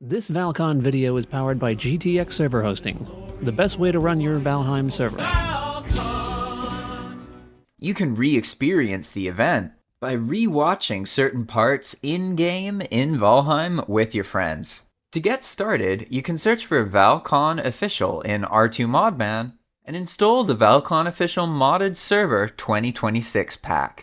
This Val-Con video is powered by GTX Server Hosting, the best way to run your Valheim server. You can re-experience the event by re-watching certain parts in-game in Valheim with your friends. To get started, you can search for Val-Con Official in R2 Modman and install the Val-Con Official Modded Server 2026 pack.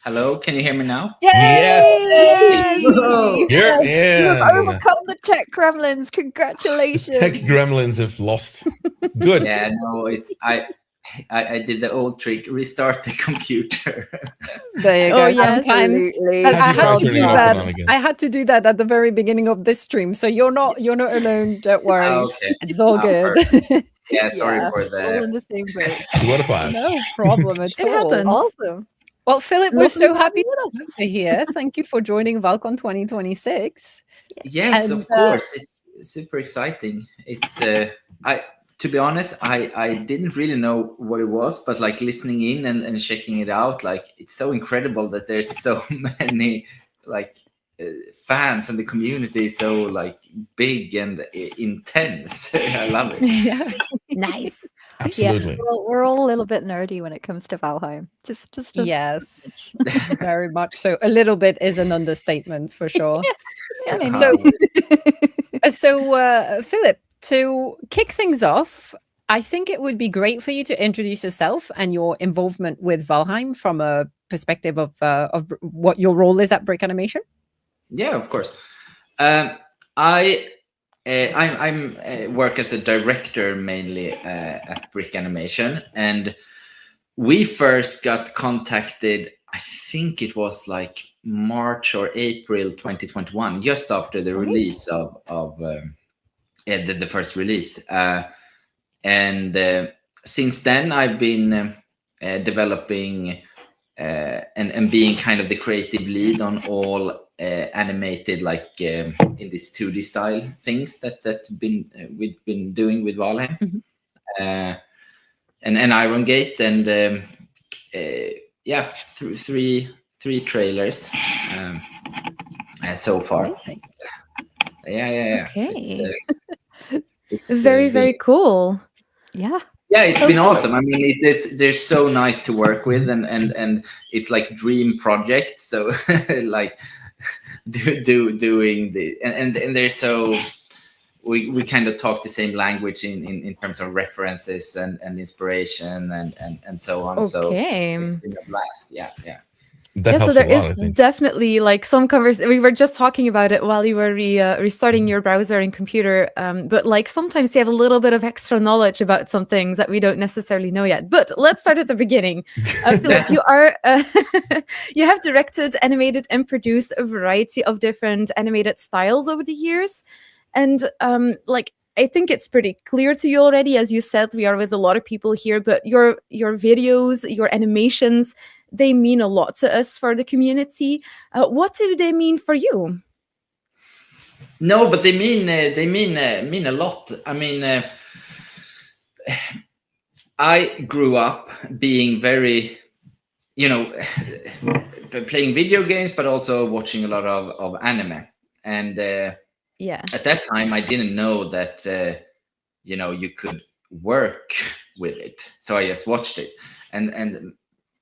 Hello, can you hear me now? Yes! Whoa. You're You have in. overcome the tech gremlins. Congratulations. Tech gremlins have lost. Good. Yeah, no, it's I did the old trick, restart the computer. There you go. Oh, yes, Sometimes absolutely. but I Happy had for to do turning off that. and on again. I had to do that at the very beginning of this stream, so you're not alone. Don't worry, Okay. it's all good. Yeah, sorry Yeah, for all in the. the same boat. 2 out of 5. No problem at It all. happens. Awesome. Well, Philip, we're Lovely so to happy have you to have you here. Thank you for joining Val-Con 2026. Yes, And, of course. It's super exciting. It's I to be honest, I didn't really know what it was, but like listening in and checking it out, like it's so incredible that there's so many like fans and the community is so like big and intense. I love it. Yeah. Nice. Absolutely. Yeah, we're all a little bit nerdy when it comes to Valheim. Just a Yes, very much so. A little bit is an understatement for sure. Yeah, maybe. So, Philip, to kick things off, I think it would be great for you to introduce yourself and your involvement with Valheim from a perspective of what your role is at Brikk Animation. Yeah, of course. I'm work as a director mainly at Brikk Animation, and we first got contacted. I think it was like March or April 2021, just after the release of the first release. And since then, I've been developing and being kind of the creative lead on all animated, like in this 2D style things that we've been doing with Valheim. And Iron Gate, and yeah, three trailers so far. Amazing. Yeah. Okay. It's Very cool. Yeah. Yeah, it's So been cool. awesome. I mean, they're so nice to work with, and it's like dream projects. So like doing the and they're so we kind of talk the same language in terms of references and inspiration and so on. Okay. So it's been a blast. Yeah. That Yeah, so helps there a lot, is I think. definitely like some we were just talking about it while you were restarting your browser and computer. But like sometimes you have a little bit of extra knowledge about some things that we don't necessarily know yet. But let's start at the beginning. Philip, you are you have directed, animated, and produced a variety of different animated styles over the years, and like I think it's pretty clear to you already. As you said, we are with a lot of people here, but your videos, your animations, they mean a lot to us for the community. What do they mean for you? No, but they mean a lot. I mean, I grew up being very, playing video games, but also watching a lot of anime. And Yeah. at that time, I didn't know that you could work with it. So I just watched it, and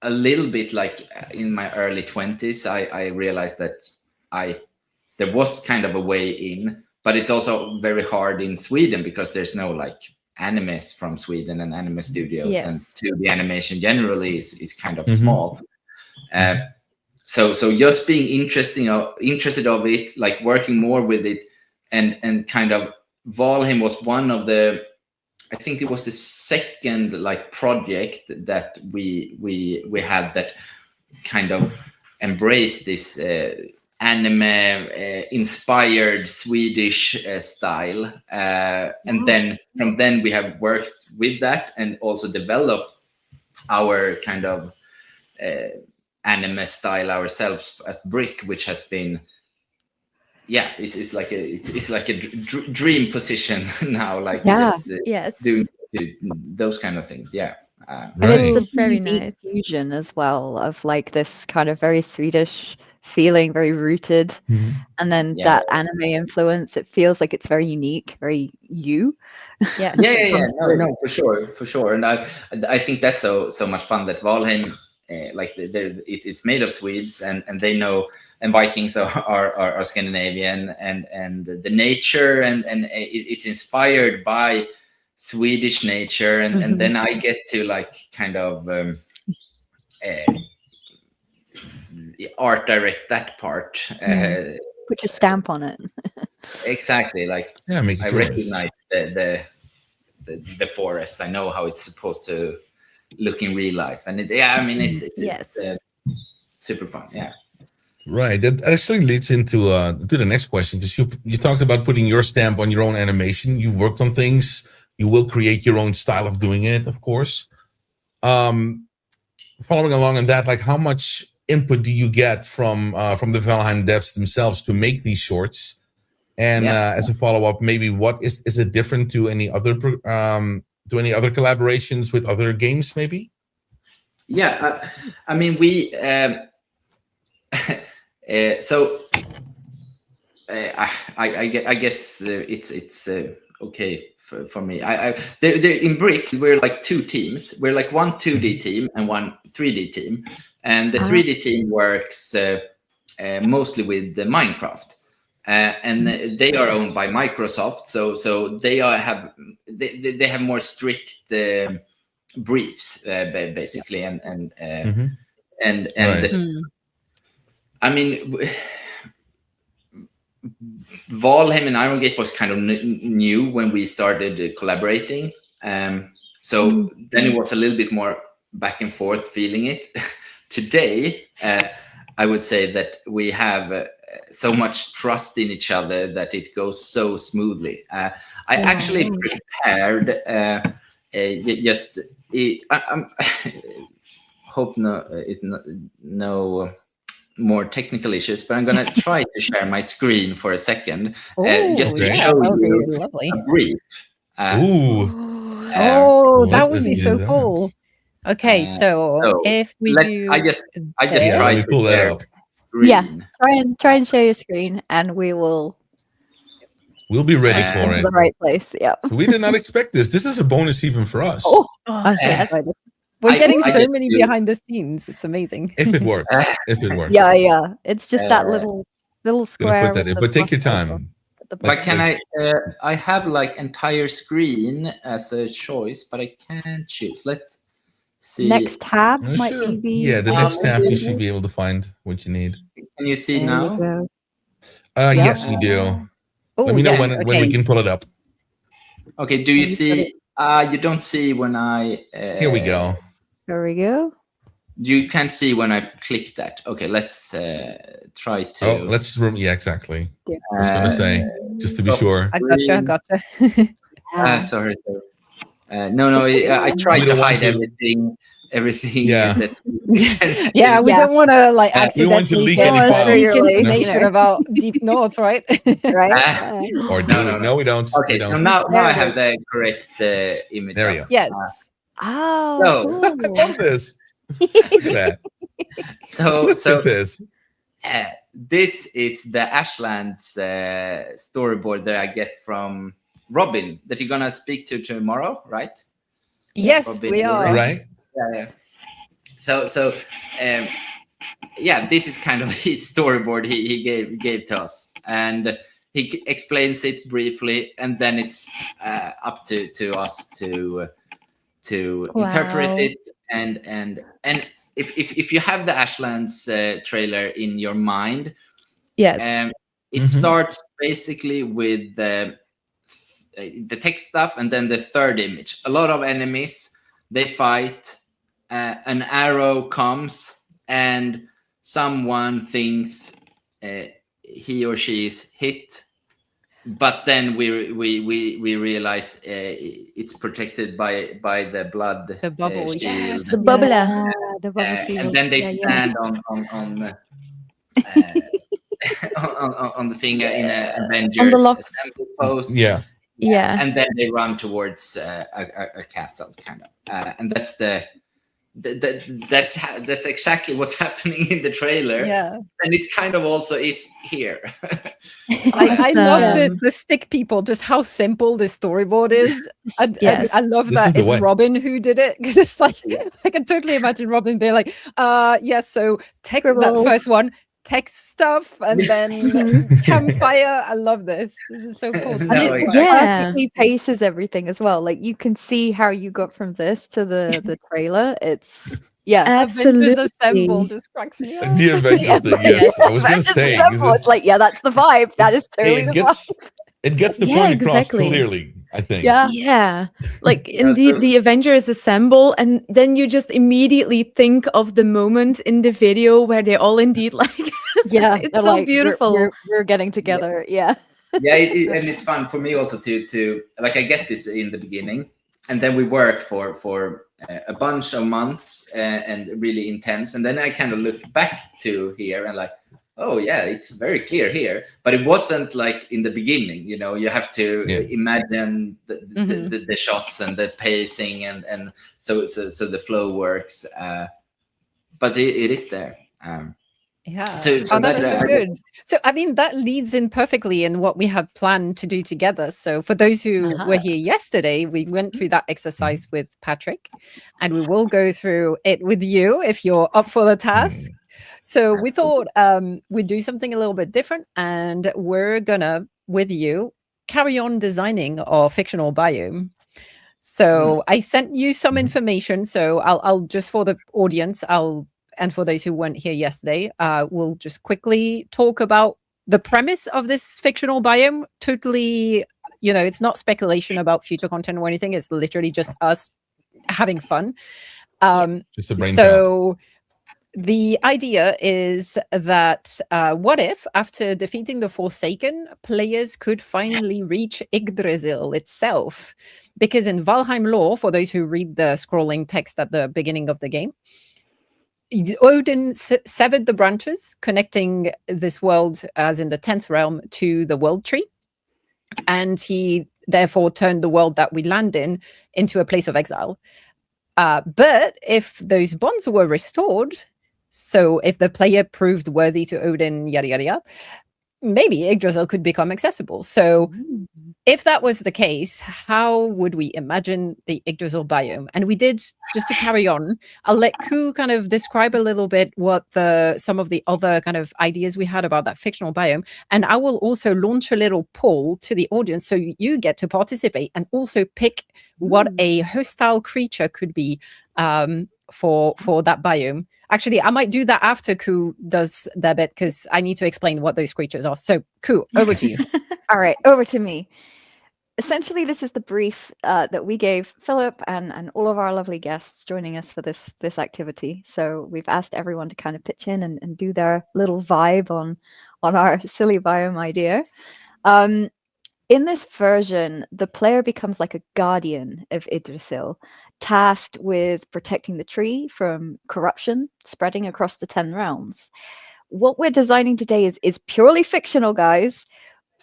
a little bit like in my early 20s, I realized that there was kind of a way in, but it's also very hard in Sweden because there's no like animes from Sweden and anime studios, Yes. and 2D animation generally is kind of Mhm. small. So just being interested of it, like working more with it, and kind of Valheim was one of the, I think it was the second like project that we had that kind of embraced this anime inspired Swedish style, and then from then we have worked with that and also developed our kind of anime style ourselves at Brikk, which has been it's like a dream position now, like just Yes. doing those kind of things. And Right. it's such a Very unique nice. fusion as well of like this kind of very Swedish feeling, very rooted, Mhm. and then Yeah. that anime influence. It feels like it's very unique, very you. Yes. Yeah. No, for sure. And I think that's so much fun that Valheim, like it's made of Swedes, and they know, and Vikings are Scandinavian, and the nature and it's inspired by Swedish nature, and then I get to like kind of art direct that part. Put your stamp on it. Exactly, like Yeah, make it I yours. recognize the forest. I know how it's supposed to look in real life, and it's Yes. super fun. Yeah. Right. That actually leads into to the next question, because you talked about putting your stamp on your own animation. You worked on things. You will create your own style of doing it, of course. Following along on that, like how much input do you get from the Valheim devs themselves to make these shorts? And as a follow-up, maybe what is it different to any other collaborations with other games, maybe? Yeah, I mean we so I guess it's okay for me. They're in Brikk, we're like two teams. We're like one 2D team and one 3D team, and the 3D team works mostly with the Minecraft. And they are owned by Microsoft, so they have more strict briefs, basically, and Right. I mean, Valheim and Iron Gate was kind of new when we started collaborating, so then it was a little bit more back and forth feeling it. Today, I would say that we have so much trust in each other that it goes so smoothly. I actually prepared I hope no more technical issues, but I'm gonna try to share my screen for a second, just to show that would you be lovely. a brief. That would be is so that? cool. Okay, so if we do, I just there. tried Let me to pull that share up. screen. Try and share your screen, and we will We'll be ready Uh, for into it. the right place. Yeah. So we did not expect this. This is a bonus even for us. I'm so yes. excited. We're getting I so just many do- behind the scenes. It's amazing. If it works. If it works. Yeah. It's just that little Gonna square. put that in. with But the take your plus logo time. at the But bottom. can I have like entire screen as a choice, but I can't choose. see. Next tab Oh, might sure. be. Yeah, the Um, next tab you should be able to find what you need. Can you see There now? you go. Yes, we do. Oh, Let me know yes, when we okay. can pull it up. Okay. Do you Can you put see? You don't see when I. Here we go. There we go. You can't see when I click that. Okay, let's try to. Oh, yeah, exactly. Yeah. I was gonna say, just to be Stop sure. I screen. gotcha. Sorry. No. I tried We to don't want hide to- everything Yeah. that's sensitive. Yeah, we Yeah. don't want to like we don't want to accidentally leak get any files, leak you know? information about Deep North, right? Right? Ah. Or do No. we? No, we don't. Okay, we so don't. now There I it have is. the correct image. There you up. go. Yes. Oh, So- cool. Love this. Look at that. So Look at this. this is the Ashlands storyboard that I get from Robin that you're gonna speak to tomorrow, right? Yes, Robin, we are. Right? Yeah. So this is kind of his storyboard he gave to us, and he explains it briefly, and then it's up to us to interpret Wow. it, and if you have the Ashlands trailer in your mind, Yes. it Mhm. starts basically with the text stuff, and then the third image. A lot of enemies, they fight. An arrow comes, and someone thinks he or she is hit, but then we realize it's protected by the blood The bubble, shield. yes. The bubbler. Yeah, the bubble shield. And then they Yeah, yeah. stand on the thing in a Avengers On the locks. assembly pose. Yeah. Yeah. And then they run towards a castle, kind of, and that's exactly what's happening in the trailer. Yeah. And it's kind of also is here. I love Awesome. the stick people, just how simple this storyboard is. Yes. I love This that is the it's way. Robin who did it, because it's like I can totally imagine Robin being like, yes, so that Scribble. first one, text stuff, and then campfire. I love this. This is so cool. to No, see. And it exactly. Yeah. perfectly paces everything as well. Like you can see how you got from this to the trailer. It's Avengers Assemble Absolutely. just cracks me up. The Avengers Yeah, thing, yes. I was gonna Avengers say, Assemble, it's like, yeah, that's the vibe. That is totally it the gets the Yeah, point across exactly. clearly, I think. vibe. Yeah. Yeah. Like Yeah, indeed, so- the Avengers assemble, and then you just immediately think of the moment in the video where they all indeed like Yeah. it's they're so like, beautiful. We're getting together. Yeah. Yeah, and it's fun for me also to like, I get this in the beginning, and then we work for a bunch of months and really intense, and then I kind of look back to here and like, oh yeah, it's very clear here, but it wasn't like in the beginning. You have to imagine the shots and the pacing, and so the flow works, but it is there. Yeah. So Oh, that's that- so good. So, I mean, that leads in perfectly in what we had planned to do together. So, for those who were here yesterday, we went through that exercise with Patrick, and we will go through it with you if you're up for the task. So, we thought we'd do something a little bit different, and we're gonna, with you, carry on designing our fictional biome. So, I sent you some information. So, I'll just for the audience, and for those who weren't here yesterday, we'll just quickly talk about the premise of this fictional biome. Totally, it's not speculation about future content or anything. It's literally just us having fun. Just a brain So the idea is that what if, after defeating the Forsaken, players could finally reach Yggdrasil itself? Because in Valheim lore, for those who read the scrolling text at the beginning of the game, Odin severed the branches connecting this world, as in the 10th realm, to the world tree. And he therefore turned the world that we land in into a place of exile. But if those bonds were restored, so if the player proved worthy to Odin, yada, yada, yada, maybe Yggdrasil could become accessible. So if that was the case, how would we imagine the Yggdrasil biome? And we did, just to carry on, I'll let Ku kind of describe a little bit what some of the other kind of ideas we had about that fictional biome. And I will also launch a little poll to the audience so you get to participate and also pick what a hostile creature could be for that biome. Actually, I might do that after Ku does their bit because I need to explain what those creatures are. So, Ku, over to you. All right, over to me. Essentially, this is the brief that we gave Philip and all of our lovely guests joining us for this activity. So we've asked everyone to kind of pitch in and do their little vibe on our silly biome idea. In this version, the player becomes like a guardian of Yggdrasil, tasked with protecting the tree from corruption spreading across the 10 realms. What we're designing today is purely fictional, guys,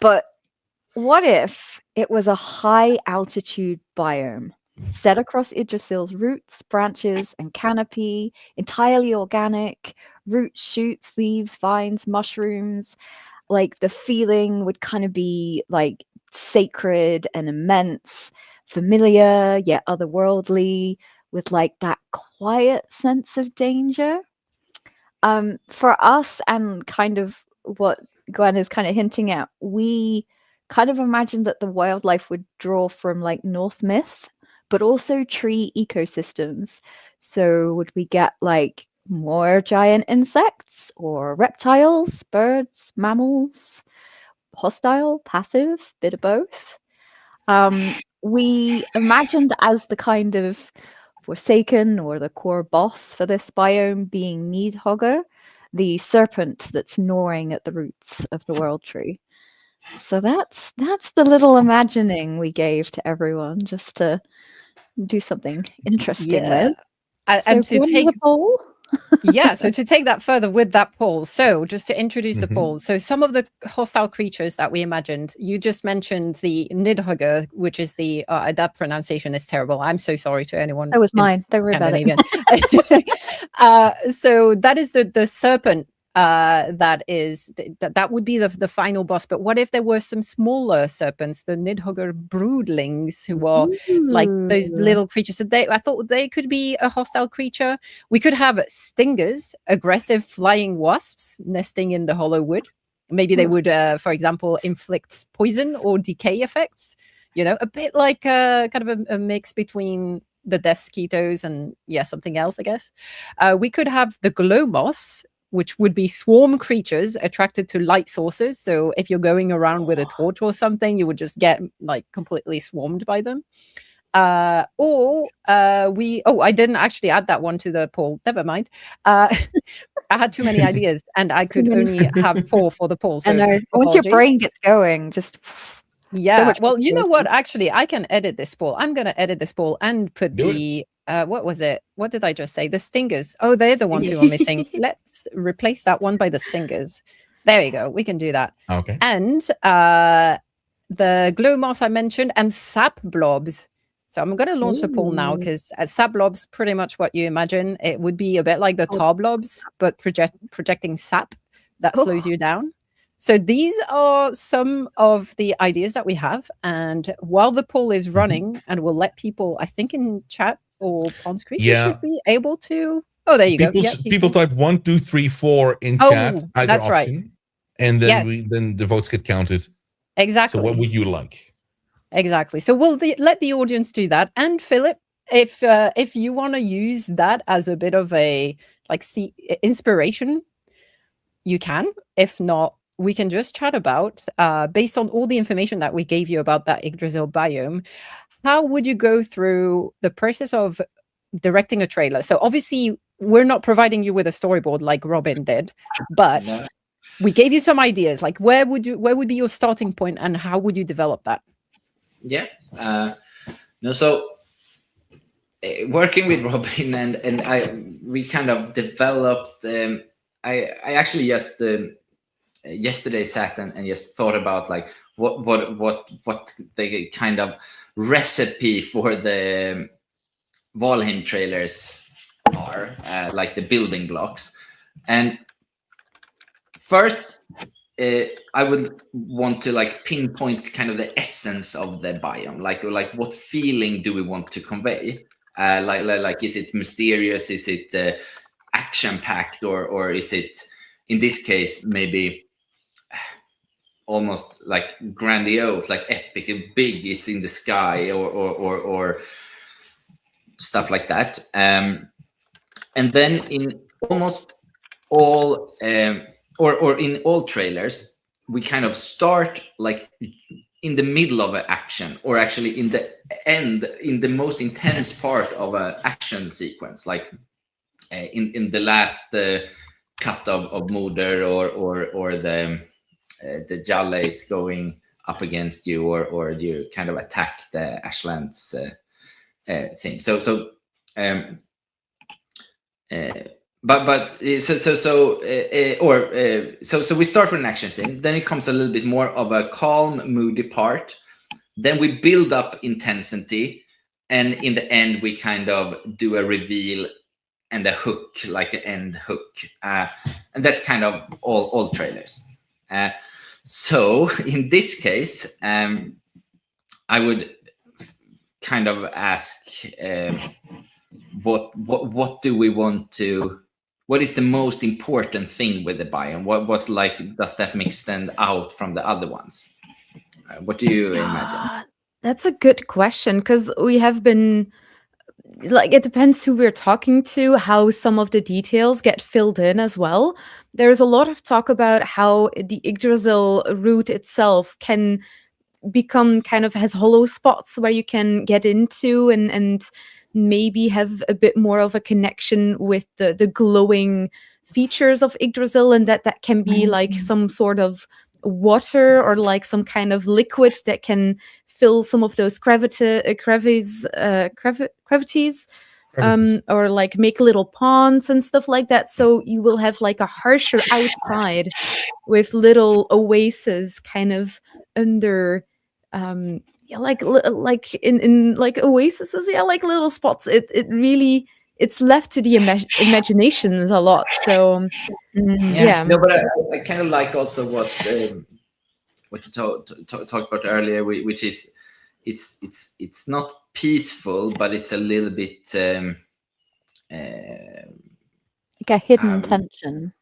but what if it was a high altitude biome set across Yggdrasil's roots, branches, and canopy, entirely organic, roots, shoots, leaves, vines, mushrooms? Like the feeling would kind of be like sacred and immense, familiar yet otherworldly, with like that quiet sense of danger. For us, and kind of what Gwen is kind of hinting at, we kind of imagined that the wildlife would draw from like Norse myth, but also tree ecosystems. So would we get like more giant insects or reptiles, birds, mammals, hostile, passive, bit of both? We imagined as the kind of Forsaken or the core boss for this biome being Nidhogger, the serpent that's gnawing at the roots of the world tree. So that's the little imagining we gave to everyone just to do something interesting with. And So to take the poll. so to take that further with that poll, so just to introduce the poll, so some of the hostile creatures that we imagined, you just mentioned the Nidhogger, which is the that pronunciation is terrible. I'm so sorry to anyone. That was mine. Don't worry about it. So that is the serpent. That would be the final boss. But what if there were some smaller serpents, the Nidhogger broodlings, who are like those little creatures? So I thought they could be a hostile creature. We could have stingers, aggressive flying wasps nesting in the hollow wood. Maybe they would, for example, inflict poison or decay effects. You know, a bit like kind of a mix between the death skeetos and something else, I guess. We could have the glow moths, which would be swarm creatures attracted to light sources. So if you're going around with a torch or something, you would just get like completely swarmed by them. I didn't actually add that one to the poll. Never mind. I had too many ideas and I could only have 4 for the poll. So once your brain gets going, just so well, you know what? Actually, I can edit this poll. I'm going to edit this poll and put what was it? What did I just say? The stingers. Oh, they're the ones who are missing. Let's replace that one by the stingers. There you go. We can do that. Okay. And the glow moss I mentioned and sap blobs. So I'm going to launch the poll now because sap blobs, pretty much what you imagine. It would be a bit like the tar blobs, but projecting sap that slows you down. So these are some of the ideas that we have. And while the poll is running, and we'll let people, I think in chat or on screen, you should be able to. Oh, there you go. People type 1, 2, 3, 4 in chat, either that's option, right. And then then the votes get counted. Exactly. So what would you like? Exactly. So we'll let the audience do that. And Philip, if you want to use that as a bit of a inspiration, you can. If not, we can just chat about, based on all the information that we gave you about that Yggdrasil biome, how would you go through the process of directing a trailer? So obviously, we're not providing you with a storyboard like Robin did, but we gave you some ideas. Like where would be your starting point, and how would you develop that? So working with Robin and we kind of developed. I actually just yesterday sat and just thought about like what the kind of recipe for the Valheim trailers are, like the building blocks. And first, I would want to like pinpoint kind of the essence of the biome, like what feeling do we want to convey? Like is it mysterious? Is it action packed, or is it, in this case, maybe almost like grandiose, like epic and big? It's in the sky, or stuff like that. And then in almost all or in all trailers, we kind of start like in the middle of an action, or actually in the end, in the most intense part of an action sequence, like in the last cut of Moder, or the Jalle is going up against you, or you kind of attack the Ashlands thing. So we start with an action scene, then it comes a little bit more of a calm, moody part, then we build up intensity, and in the end we kind of do a reveal and a hook, like an end hook, and that's kind of all trailers. So in this case, I would kind of ask, what do we want to? What is the most important thing with the biome? What like does that make stand out from the other ones? What do you imagine? That's a good question, because we have been, like, it depends who we're talking to, how some of the details get filled in as well. There's a lot of talk about how the Yggdrasil route itself can become kind of, has hollow spots where you can get into and maybe have a bit more of a connection with the glowing features of Yggdrasil, and that can be like some sort of water, or like some kind of liquid that can fill some of those cavities, or like make little ponds and stuff like that. So you will have like a harsher outside with little oases kind of under, like in like oases, yeah, like little spots. It really, it's left to the imagination a lot. So yeah. No, but I kind of like also what you talked about earlier, which is it's not peaceful, but it's a little bit like a hidden tension.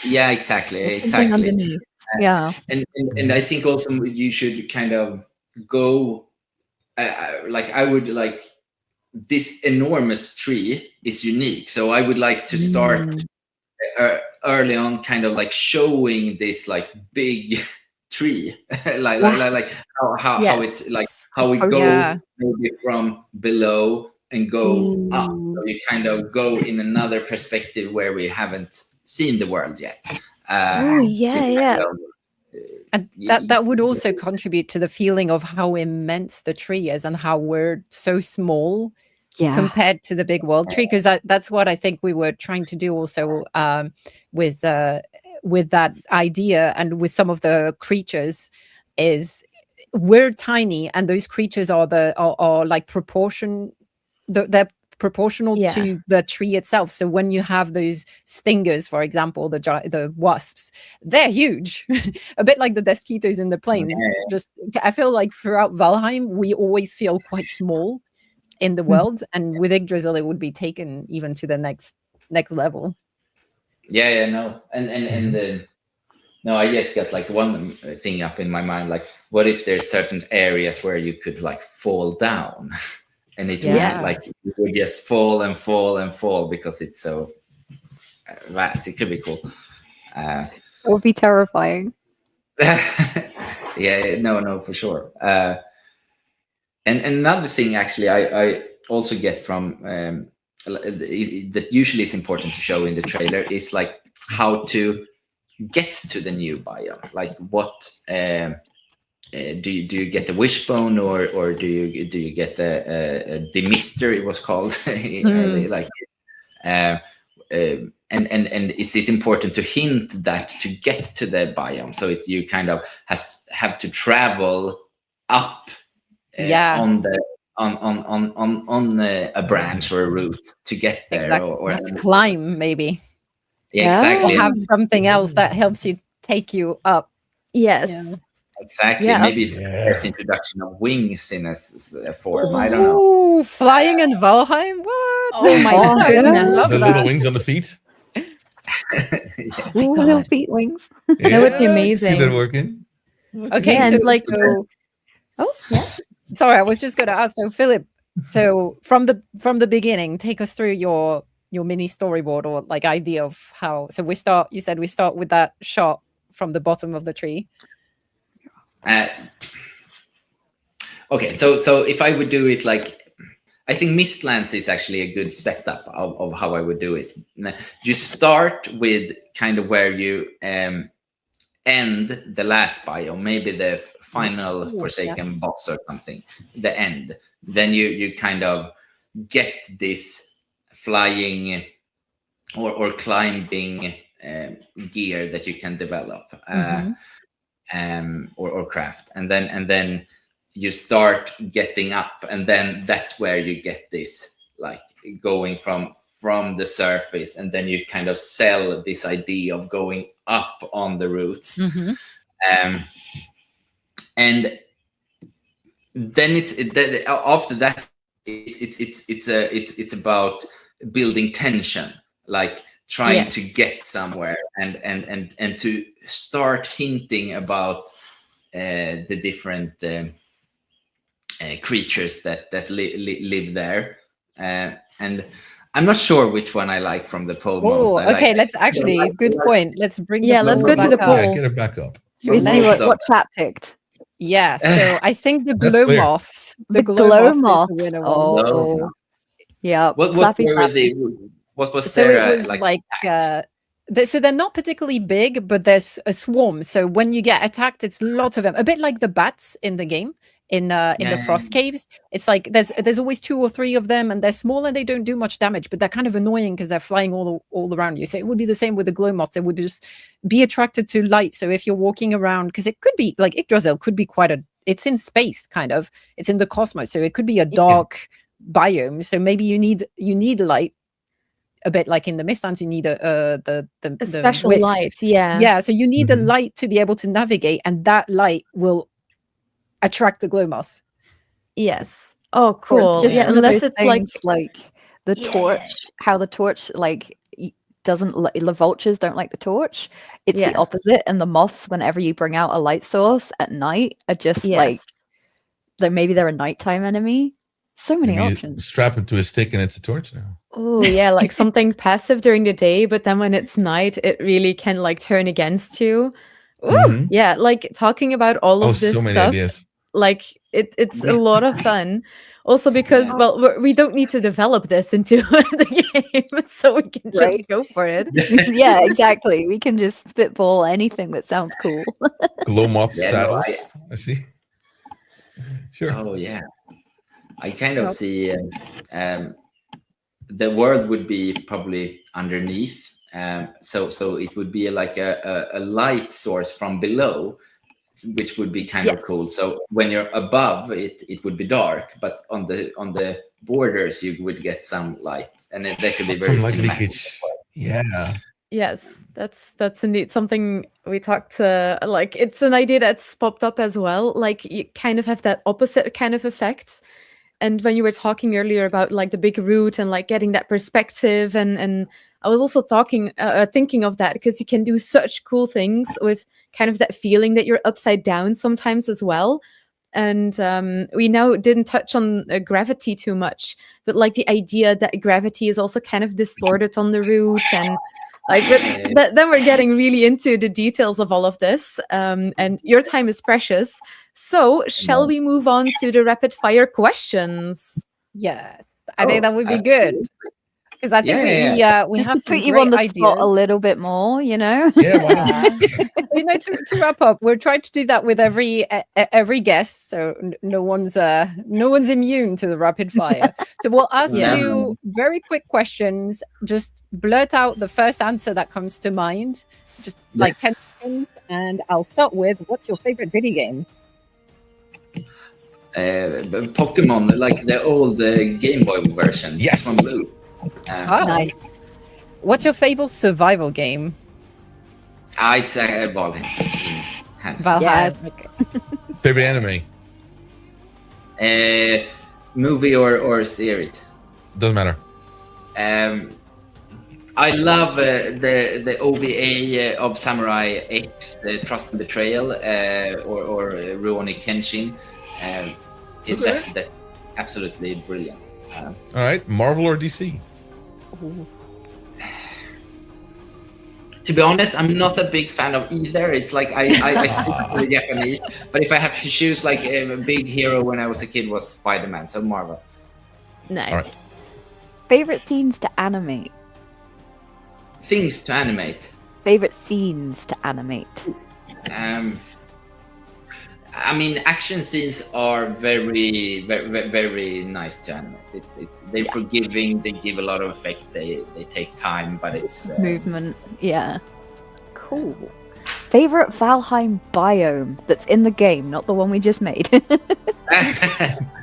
Yeah, exactly. Underneath. Yeah. And I think also you should kind of go like, I would like, this enormous tree is unique, so I would like to start early on, kind of like showing this like big tree, like how it's like, how we go maybe from below and go up, so you kind of go in another perspective where we haven't seen the world yet. And that would also contribute to the feeling of how immense the tree is, and how we're so small compared to the big world tree. Because that's what I think we were trying to do also with that idea, and with some of the creatures, is we're tiny, and those creatures are like they're proportional to the tree itself. So when you have those stingers, for example, the wasps, they're huge, a bit like the mosquitoes in the plains. Just, I feel like throughout Valheim, we always feel quite small in the world, and with Yggdrasil, it would be taken even to the next level. No, no, I just got like one thing up in my mind, like, what if there's certain areas where you could like fall down? And it would like, you would just fall and fall and fall because it's so vast. It could be cool. It would be terrifying. No, for sure. And another thing, actually, I also get from that usually is important to show in the trailer is like how to get to the new biome. Like, what do you get the wishbone, or do you get the demister, it was called, like, and is it important to hint that to get to the biome, so it's, you kind of have to travel up on a branch or a route to get there, exactly. or climb maybe. Exactly. Or have something else that helps you take you up Yes. Yeah. Exactly. Yeah. Maybe it's the Yeah. first introduction of wings in a form. I don't know. Ooh, flying in Valheim. What? Oh my Oh, I goodness. love The that. little wings on the feet. Yes. my Ooh, little God. feet wings. That would be Yeah, I can see that amazing. working. Okay, Yeah, so, and like, so Oh, yeah. sorry, I was just going to ask. So, Philip, so from the beginning, take us through your mini storyboard or like idea of how. So we start. You said we start with that shot from the bottom of the tree. Okay, so if I would do it like, I think Mistlands is actually a good setup of how I would do it. You start with kind of where you end the last biome, maybe the final Forsaken boss or something, the end. Then you kind of get this flying or climbing gear that you can develop or craft, and then you start getting up, and then that's where you get this like going from the surface, and then you kind of sell this idea of going up on the route. And then after that it's about building tension, like trying to get somewhere and to start hinting about the different creatures that live there, and I'm not sure which one I like from the poll Oh, most. okay. Let's actually, good point. Let's bring Yeah, the let's poll go to back the up. Yeah, poll. get it back up. Should we see Let's- what chat picked? Yeah, so I think the That's glow clear. moths. The glow glow moths is moths. the winner Oh. one. Yeah. What Flappy, were flappy. what was So their it was like so they're not particularly big, but there's a swarm. So when you get attacked, it's lots of them. A bit like the bats in the game, in the frost caves. It's like there's always 2 or 3 of them, and they're small and they don't do much damage, but they're kind of annoying because they're flying all around you. So it would be the same with the glow moths. They would just be attracted to light. So if you're walking around, because it could be like Yggdrasil could be it's in space kind of. It's in the cosmos, so it could be a dark biome. So maybe you need light. A bit like in the Mistlands, you need the special wisp. light. Yeah. Yeah, so you need a light to be able to navigate, and that light will attract the glow moths. Yes. Oh, Or cool. it's just Yeah, one of unless those it's like things the torch, how the torch like doesn't the vultures don't like the torch. It's the opposite, and the moths, whenever you bring out a light source at night, are just like maybe they're a nighttime enemy. So many Maybe options. strap it to a stick and it's a torch now. Oh yeah, like something passive during the day, but then when it's night, it really can like turn against you. Ooh, yeah, like talking about all of this so many stuff. ideas. Like it's a lot of fun. Also because we don't need to develop this into the game, so we can just go for it. Yeah, exactly. We can just spitball anything that sounds cool. Glow moth saddles. No, I see. Sure. Oh yeah, I kind of see the world would be probably underneath. So it would be like a light source from below, which would be kind of cool. So when you're above it, it would be dark, but on the borders you would get some light, and that could be very Some light cinematic. leakage. Yeah. Yes, that's indeed something we talked like it's an idea that's popped up as well. Like you kind of have that opposite kind of effects. And when you were talking earlier about like the big root and like getting that perspective, and I was also thinking of that because you can do such cool things with kind of that feeling that you're upside down sometimes as well. And we now didn't touch on gravity too much, but like the idea that gravity is also kind of distorted on the root, and like then we're getting really into the details of all of this. And your time is precious. So shall we move on to the rapid fire questions? Yes, I think that would be good. Because I think we just have to some put you great on the ideas. spot a little bit more, you know. Yeah. Why not? To wrap up, we're trying to do that with every guest, so no one's immune to the rapid fire. So we'll ask you very quick questions. Just blurt out the first answer that comes to mind, just like 10 seconds. And I'll start with, what's your favorite video game? Pokemon, like the old Game Boy version. Yes. From Blue. Nice. What's your favorite survival game? It's Valheim. hands down. Valheim. Yes. Okay. Favorite anime? Movie or series. Doesn't matter. I love the OVA of Samurai X, the Trust and Betrayal, or Rurouni Kenshin. That's absolutely brilliant. All right, Marvel or DC? To be honest, I'm not a big fan of either. It's like I stick to the Japanese, but if I have to choose, like a big hero when I was a kid was Spider-Man, so Marvel. Nice. All right. Favorite scenes to animate. Things to animate. Favorite scenes to animate. I mean, action scenes are very, very, very nice to animate. They're forgiving. They give a lot of effect. They take time, but it's Movement. Yeah. Cool. Favorite Valheim biome that's in the game, not the one we just made.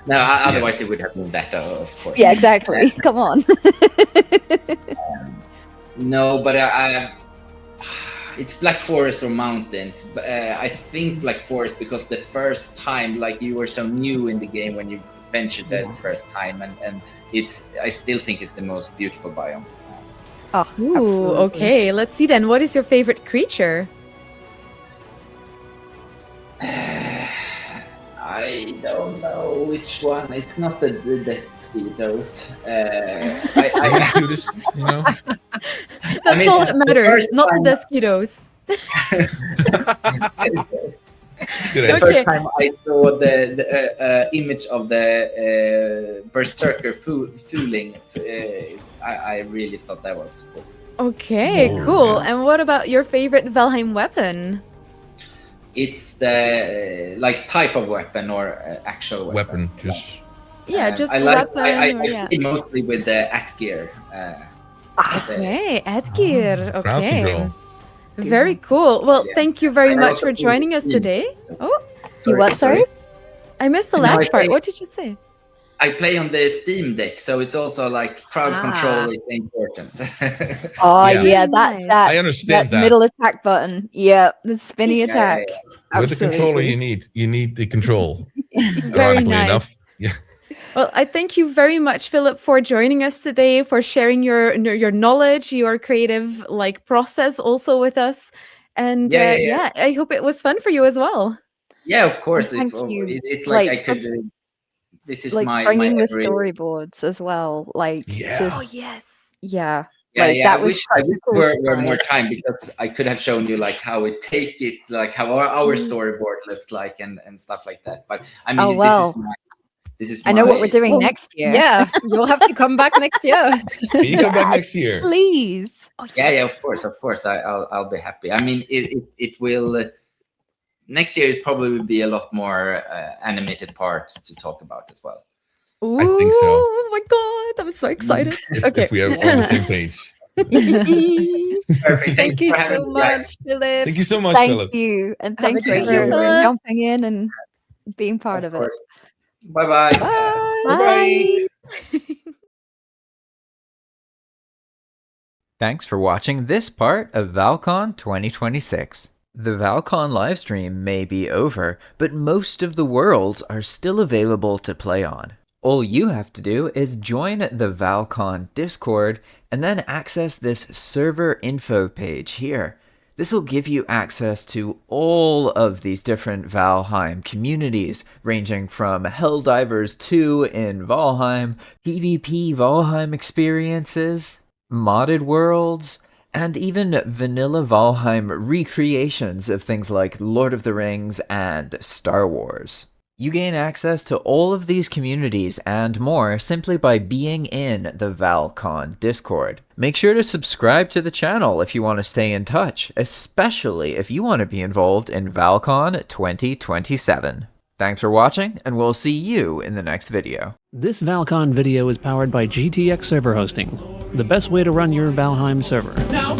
No, otherwise it would have been better, of course. Yeah, exactly. Come on. No, but it's Black Forest or mountains. But I think Black Forest because the first time, like you were so new in the game when you ventured the first time, and I still think it's the most beautiful biome. Oh, Ooh, absolutely. okay. Let's see then. What is your favorite creature? I don't know which one. It's not the mosquitoes. Cutest, you know? That's all that the matters, first not the time- mosquitoes. Good The answer. first time I saw the image of the berserker fooling, I really thought that was cool. Okay, Oh, cool. yeah. And what about your favorite Valheim weapon? It's the like type of weapon or actual Weapon, just Yeah, just I the like, weapon. I or, yeah. play mostly with the Atgear. Okay, Edgear. crowd Okay. control. Very cool. Well, Yeah. thank you very I much also for do joining us Steam. today. Oh, You what, sorry? I missed the No, I last part. think- What did you say? I play on the Steam Deck, so it's also like crowd Ah. control is important. Oh Yeah. yeah, Nice. that I understand that. middle attack button. Yeah, the spinny Yeah, attack. With the controller, Absolutely. you need the control. Very Ironically nice. enough. Yeah. Well, I thank you very much, Philip, for joining us today, for sharing your knowledge, your creative like process also with us. And Yeah. I hope it was fun for you as well. Yeah, of course. Thank you. It's like I Like, could. This is Like my bringing the every- storyboards as well. Like, Yeah. just- Oh yes. yeah. Yeah, Like, yeah. that I was wish such a cool were more surprise. time because I could have shown you like how we take it, like how our Mm. storyboard looked like and stuff like that. But I mean, Oh, well. this is. I know what my- we're doing Well, next year. Yeah, you'll have to come back next year. Can you come back next year? Please. Oh, Yeah, yes. of course. I'll be happy. I mean, it will. Next year, it probably will be a lot more animated parts to talk about as well. Ooh, I think so. Oh my god, I'm so excited. Okay. If we are on the same page. Perfect. Thank you for having so me, guys. much, Philip. Thank you so much, Thank Philip. you. And Have a thank you great for year. Philip. jumping in and being part of it. course. Bye-bye. Bye. Bye-bye. Thanks for watching this part of Val-Con 2026. The Val-Con livestream may be over, but most of the worlds are still available to play on. All you have to do is join the Val-Con Discord and then access this server info page here. This will give you access to all of these different Valheim communities, ranging from Helldivers 2 in Valheim, PvP Valheim experiences, modded worlds, and even vanilla Valheim recreations of things like Lord of the Rings and Star Wars. You gain access to all of these communities and more simply by being in the Val-Con Discord. Make sure to subscribe to the channel if you want to stay in touch, especially if you want to be involved in Val-Con 2027. Thanks for watching, and we'll see you in the next video. This Val-Con video is powered by GTX server hosting, the best way to run your Valheim server. Now